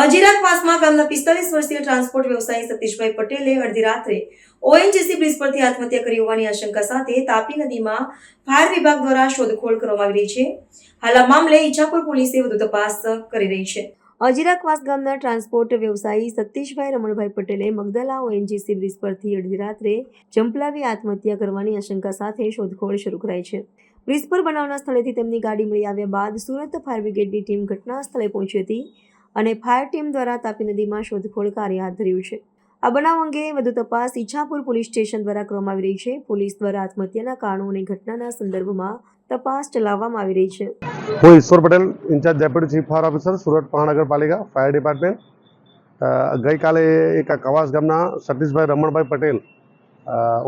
અજીરાકવાસમાં ગામના 45 વર્ષીય ટ્રાન્સપોર્ટ વ્યવસાયી સતીશભાઈ પટેલે અડધી રાત્રે ઓએનજીસી બ્રિજ પરથી આત્મહત્યા કરી હોવાની આશંકા સાથે તાપી નદીમાં ફાયર વિભાગ દ્વારા શોધખોળ કરવામાં આવી રહી છે. હાલ આ મામલે ઈચ્છાપુર પોલીસે વધુ તપાસ કરી રહી છે. અજીરાકવાસ ગામના ટ્રાન્સપોર્ટ વ્યવસાયી સતીશભાઈ રમણભાઈ પટેલે મગદલા ઓએનજીસી બ્રિજ પરથી અડધી રાત્રે જંપલાવી આત્મહત્યા કરવાની આશંકા સાથે શોધખોળ શરૂ કરાઈ છે. બ્રિજ પર બનાવના સ્થળેથી તેમની ગાડી મળી આવ્યા બાદ સુરત ફાયર બ્રિગેડની ટીમ ઘટના સ્થળે પહોંચી હતી અને ફાયર ટીમ દ્વારા તાપી નદીમાં શોધખોળ કાર્ય હાથ ધર્યું છે. આ બનાવ અંગે વધુ તપાસ ઈચ્છાપુર પોલીસ સ્ટેશન દ્વારા કરવામાં આવી રહી છે. પોલીસ દ્વારા આત્મહત્યાના કારણો અને ઘટનાના સંદર્ભમાં તપાસ ચલાવવામાં આવી રહી છે. હું Ishwar Patel, in-charge deputy chief fire officer, Surat મહાનગરપાલિકા ફાયર ડિપાર્ટમેન્ટ. ગઈકાલે એક કવાસ ગામના સતીશભાઈ રમણભાઈ પટેલ,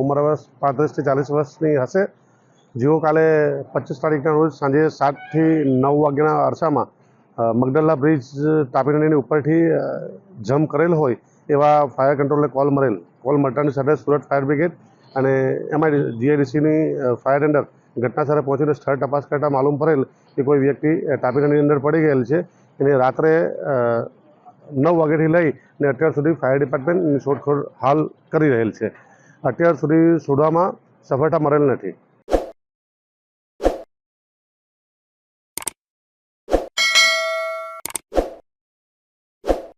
ઉંમર વર્ષ 35 થી 40 વર્ષની હશે, જેઓ કાલે 25 તારીખના રોજ સાંજે 7 થી 9 વાગ્યાના અરસામાં મગદલા બ્રિજ તાપી નદીની ઉપરથી જમ્પ કરેલ હોય એવા ફાયર કંટ્રોલને કોલ મળતાની સાથે સુરત ફાયર બ્રિગેડ અને એમાં જીઆઈડીસીની ફાયર ટેન્ડર ઘટના સ્થળે પહોંચીને સ્થળ તપાસ કરતાં માલુમ પડેલ કે કોઈ વ્યક્તિ તાપી નદીની અંદર પડી ગયેલ છે. એને રાત્રે 9 વાગ્યાથી લઈને અત્યાર સુધી ફાયર ડિપાર્ટમેન્ટ શોધખોળ હાલ કરી રહેલ છે. અત્યાર સુધી શોધવામાં સફળતા મળેલ નથી.